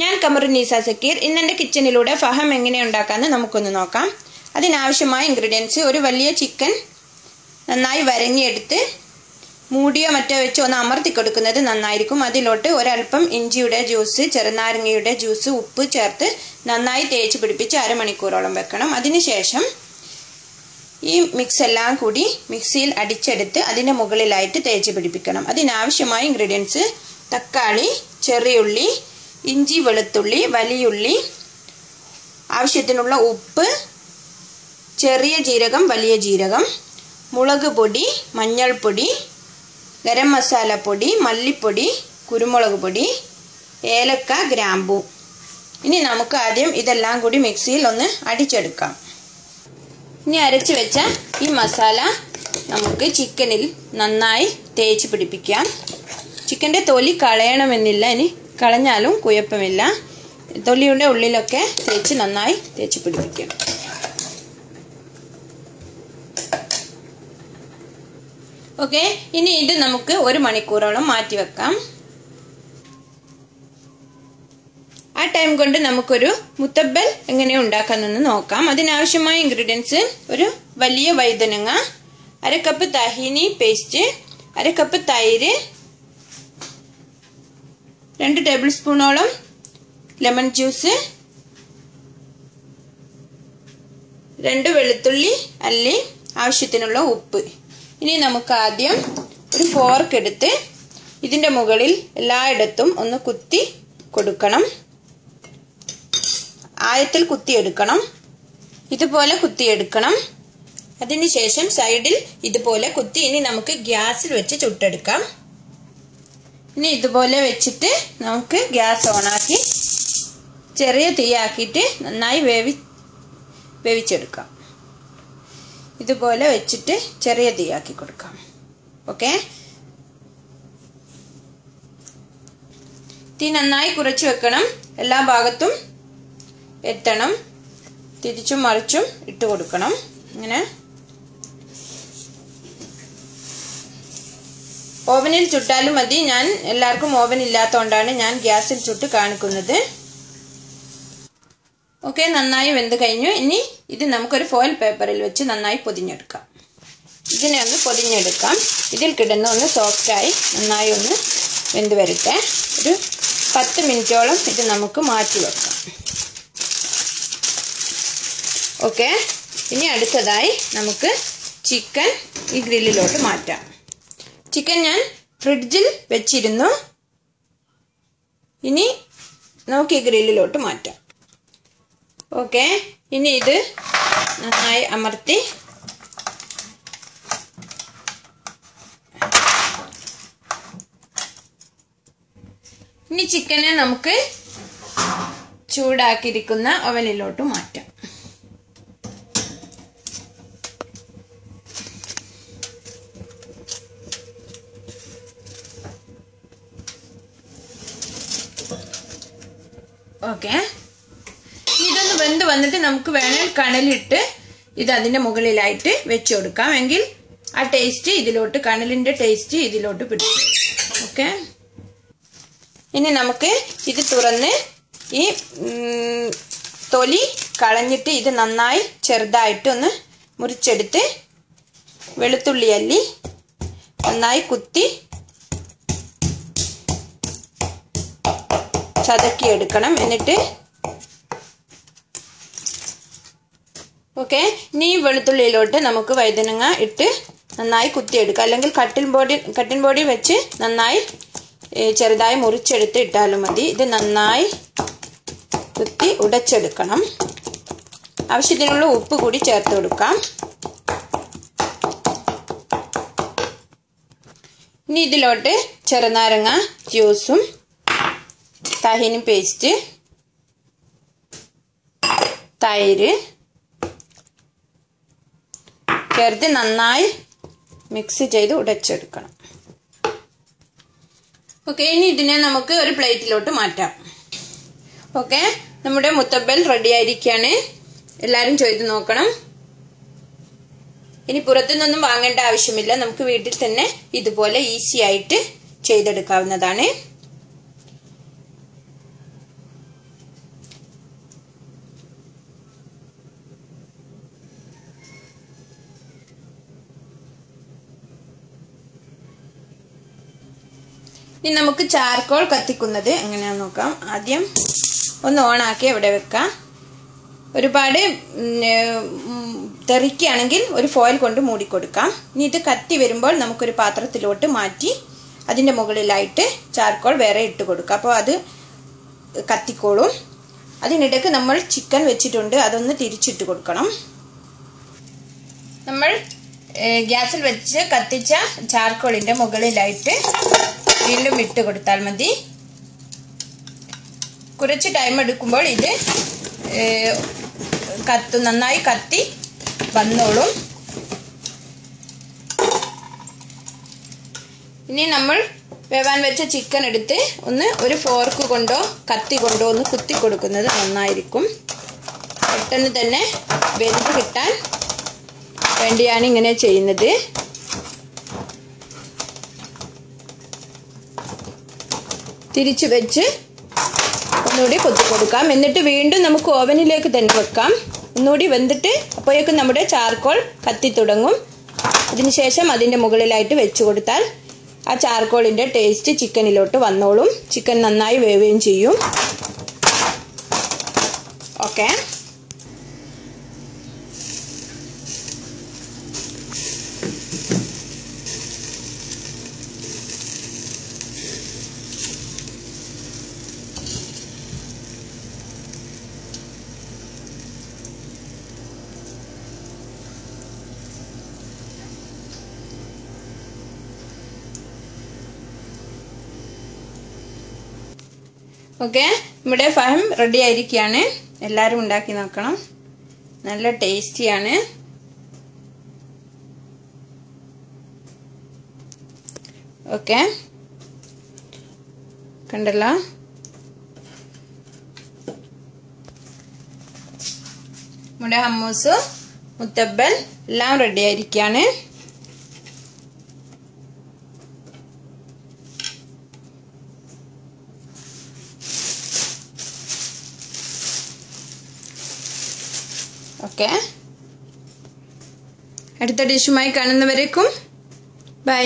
ഞാൻ കമറുന്നീസ സക്കീർ. ഇന്നെന്റെ കിച്ചണിലൂടെ ഫഹം എങ്ങനെ ഉണ്ടാക്കാമെന്ന് നമുക്കൊന്ന് നോക്കാം. അതിനാവശ്യമായ ഇൻഗ്രീഡിയൻസ്: ഒരു വലിയ ചിക്കൻ നന്നായി വരഞ്ഞെടുത്ത് മൂടിയോ മറ്റോ വെച്ച് ഒന്ന് അമർത്തി കൊടുക്കുന്നത് നന്നായിരിക്കും. അതിലോട്ട് ഒരൽപ്പം ഇഞ്ചിയുടെ ജ്യൂസ്, ചെറുനാരങ്ങയുടെ ജ്യൂസ്, ഉപ്പ് ചേർത്ത് നന്നായി തേച്ച് പിടിപ്പിച്ച് അരമണിക്കൂറോളം വെക്കണം. അതിനുശേഷം ഈ മിക്സ് എല്ലാം കൂടി മിക്സിയിൽ അടിച്ചെടുത്ത് അതിൻ്റെ മുകളിലായിട്ട് തേച്ച് പിടിപ്പിക്കണം. അതിനാവശ്യമായ ഇൻഗ്രീഡിയൻസ്: തക്കാളി, ചെറിയുള്ളി, ഇഞ്ചി, വെളുത്തുള്ളി, വലിയുള്ളി, ആവശ്യത്തിനുള്ള ഉപ്പ്, ചെറിയ ജീരകം, വലിയ ജീരകം, മുളക് പൊടി, മഞ്ഞൾപ്പൊടി, ഗരം മസാലപ്പൊടി, മല്ലിപ്പൊടി, കുരുമുളക് പൊടി, ഏലക്ക, ഗ്രാമ്പൂ. ഇനി നമുക്ക് ആദ്യം ഇതെല്ലാം കൂടി മിക്സിയിൽ ഒന്ന് അടിച്ചെടുക്കാം. ഇനി അരച്ച് വെച്ച ഈ മസാല നമുക്ക് ചിക്കനിൽ നന്നായി തേച്ച് പിടിപ്പിക്കാം. ചിക്കൻ്റെ തൊലി കളയണമെന്നില്ല, ഇനി കളഞ്ഞാലും കുഴപ്പമില്ല. തൊലിയുടെ ഉള്ളിലൊക്കെ തേച്ച് നന്നായി തേച്ച് പിടിപ്പിക്കാം. ഓക്കെ, ഇനി ഇത് നമുക്ക് 1 മണിക്കൂറോളം മാറ്റി വെക്കാം. ആ ടൈം കൊണ്ട് നമുക്കൊരു മുത്തബ്ബൽ എങ്ങനെ ഉണ്ടാക്കാമെന്ന് നോക്കാം. അതിനാവശ്യമായ ഇൻഗ്രീഡിയൻസ്: ഒരു വലിയ വഴുതനങ്ങ, 1/2 കപ്പ് തഹീനി പേസ്റ്റ്, 1/2 കപ്പ് തൈര്, 2 ടേബിൾ സ്പൂണോളം ലെമൺ ജ്യൂസ്, 2 വെളുത്തുള്ളി അല്ലി, ആവശ്യത്തിനുള്ള ഉപ്പ്. ഇനി നമുക്ക് ആദ്യം ഒരു ഫോർക്ക് എടുത്ത് ഇതിൻ്റെ മുകളിൽ എല്ലായിടത്തും ഒന്ന് കുത്തി കൊടുക്കണം. ആഴത്തിൽ കുത്തിയെടുക്കണം. ഇതുപോലെ കുത്തിയെടുക്കണം. അതിനുശേഷം സൈഡിൽ ഇതുപോലെ കുത്തി ഇനി നമുക്ക് ഗ്യാസിൽ വെച്ച് ചുട്ടെടുക്കാം. ഇനി ഇതുപോലെ വെച്ചിട്ട് നമുക്ക് ഗ്യാസ് ഓണാക്കി ചെറിയ തീയാക്കിയിട്ട് നന്നായി വേവിച്ചെടുക്കാം. ഇതുപോലെ വെച്ചിട്ട് ചെറിയ തീയാക്കി കൊടുക്കാം. ഓക്കെ, തീ നന്നായി കുറച്ച് വെക്കണം. എല്ലാ ഭാഗത്തും എത്തണം. തിരിച്ചും മറിച്ചും ഇട്ട് കൊടുക്കണം. ഇങ്ങനെ ഓവനിൽ ചുട്ടാലും മതി. ഞാൻ എല്ലാവർക്കും ഓവൻ ഇല്ലാത്തതുകൊണ്ടാണ് ഞാൻ ഗ്യാസിൽ ചുട്ട് കാണിക്കുന്നത്. ഓക്കെ, നന്നായി വെന്ത് കഴിഞ്ഞു. ഇനി ഇത് നമുക്കൊരു ഫോയിൽ പേപ്പറിൽ വെച്ച് നന്നായി പൊതിഞ്ഞെടുക്കാം. ഇതിനെ ഒന്ന് പൊതിഞ്ഞെടുക്കാം. ഇതിൽ കിടന്ന് ഒന്ന് സോഫ്റ്റായി നന്നായി ഒന്ന് വെന്ത് വരട്ടെ. ഒരു 10 മിനിറ്റോളം ഇത് നമുക്ക് മാറ്റി വെക്കാം. ഓക്കെ, ഇനി അടുത്തതായി നമുക്ക് ചിക്കൻ ഈ ഗ്രില്ലിലോട്ട് മാറ്റാം. ചിക്കൻ ഞാൻ ഫ്രിഡ്ജിൽ വെച്ചിരുന്നു. ഇനി നമുക്ക് ഈ ഗ്രില്ലിലോട്ട് മാറ്റാം. ഓക്കെ, ഇനി ഇത് നന്നായി അമർത്തി ഇനി ചിക്കനെ നമുക്ക് ചൂടാക്കിയിരിക്കുന്ന ഓവനിലോട്ട് മാറ്റാം. ഓക്കെ, ഇതൊന്ന് വെന്ത് വന്നിട്ട് നമുക്ക് വേണേൽ കണലിട്ട് ഇത് അതിൻ്റെ മുകളിലായിട്ട് വെച്ച് കൊടുക്കാം. എങ്കിൽ ആ ടേസ്റ്റ് ഇതിലോട്ട്, കണലിൻ്റെ ടേസ്റ്റ് ഇതിലോട്ട് പിടിക്കും. ഓക്കെ, ഇനി നമുക്ക് ഇത് തുറന്ന് ഈ തൊലി കളഞ്ഞിട്ട് ഇത് നന്നായി ചെറുതായിട്ട് ഒന്ന് മുറിച്ചെടുത്ത് വെളുത്തുള്ളി അല്ലി നന്നായി കുത്തി ചതക്കിയെടുക്കണം. എന്നിട്ട് ഓക്കെ, ഇനി ഈ വെളുത്തുള്ളിയിലോട്ട് നമുക്ക് വഴുതനങ്ങ ഇട്ട് നന്നായി കുത്തിയെടുക്കാം. അല്ലെങ്കിൽ കട്ടിൻ ബോർഡിൽ വെച്ച് നന്നായി ചെറുതായി മുറിച്ചെടുത്ത് ഇട്ടാലും മതി. ഇത് നന്നായി കുത്തി ഉടച്ചെടുക്കണം. ആവശ്യത്തിനുള്ള ഉപ്പ് കൂടി ചേർത്ത് കൊടുക്കാം. ഇനി ഇതിലോട്ട് ചെറുനാരങ്ങ ജ്യൂസും തഹീനി പേസ്റ്റ്, തൈര് ചേർത്ത് നന്നായി മിക്സ് ചെയ്ത് ഉടച്ചെടുക്കണം. ഓക്കെ, ഇനി ഇതിനെ നമുക്ക് ഒരു പ്ലേറ്റിലോട്ട് മാറ്റാം. ഓക്കെ, നമ്മുടെ മുത്തബ്ബൽ റെഡി ആയിരിക്കുകയാണ്. എല്ലാവരും ചെയ്ത് നോക്കണം. ഇനി പുറത്തുനിന്നൊന്നും വാങ്ങേണ്ട ആവശ്യമില്ല. നമുക്ക് വീട്ടിൽ തന്നെ ഇതുപോലെ ഈസി ആയിട്ട് ചെയ്തെടുക്കാവുന്നതാണ്. ഇനി നമുക്ക് ചാർക്കോൾ കത്തിക്കുന്നത് എങ്ങനെയാണെന്ന് നോക്കാം. ആദ്യം ഒന്ന് ഓണാക്കി അവിടെ വെക്കാം. ഒരുപാട് തെറിക്കുകയാണെങ്കിൽ ഒരു ഫോയിൽ കൊണ്ട് മൂടിക്കൊടുക്കാം. ഇനി ഇത് കത്തി വരുമ്പോൾ നമുക്കൊരു പാത്രത്തിലോട്ട് മാറ്റി അതിൻ്റെ മുകളിലായിട്ട് ചാർക്കോൾ വേറെ ഇട്ട് കൊടുക്കാം. അപ്പോൾ അത് കത്തിക്കോളും. അതിനിടയ്ക്ക് നമ്മൾ ചിക്കൻ വെച്ചിട്ടുണ്ട്, അതൊന്ന് തിരിച്ചിട്ട് കൊടുക്കണം. നമ്മൾ ഗ്യാസിൽ വെച്ച് കത്തിച്ച ചാർക്കോളിൻ്റെ മുകളിലായിട്ട് വീണ്ടും ഇട്ട് കൊടുത്താൽ മതി. കുറച്ച് ടൈം എടുക്കുമ്പോൾ ഇത് നന്നായി കത്തി വന്നോളും. ഇനി നമ്മൾ വേവാൻ വെച്ച ചിക്കൻ എടുത്ത് ഒരു ഫോർക്ക് കൊണ്ടോ കത്തി കൊണ്ടോ ഒന്ന് കുത്തി കൊടുക്കുന്നത് നന്നായിരിക്കും. പെട്ടെന്ന് തന്നെ വെന്ത് കിട്ടാൻ വേണ്ടിയാണ് ഇങ്ങനെ ചെയ്യുന്നത്. തിരിച്ചു വെച്ച് ഒന്നുകൂടി കൊത്തി കൊടുക്കാം. എന്നിട്ട് വീണ്ടും നമുക്ക് ഓവനിലേക്ക് തന്നെ വെക്കാം. ഒന്നുകൂടി വെന്തിട്ട് അപ്പോഴേക്കും നമ്മുടെ ചാർക്കോൾ കത്തി തുടങ്ങും. അതിനുശേഷം അതിൻ്റെ മുകളിലായിട്ട് വെച്ച് കൊടുത്താൽ ആ ചാർക്കോളിൻ്റെ ടേസ്റ്റ് ചിക്കനിലോട്ട് വന്നോളും. ചിക്കൻ നന്നായി വേവുകയും ചെയ്യും. ഓക്കെ, നമ്മുടെ ഫഹം റെഡി ആയിരിക്കുകയാണ്. എല്ലാവരും ഉണ്ടാക്കി നോക്കണം. നല്ല ടേസ്റ്റിയാണ്. ഓക്കെ, കണ്ടല്ലോ. നമ്മുടെ ഹമ്മൂസ് മുത്തബ്ബൽ എല്ലാം റെഡി ആയിരിക്കുകയാണ്. ഓക്കെ, അടുത്ത ഡിഷുമായി കാണുന്നവരേക്കും ബൈ.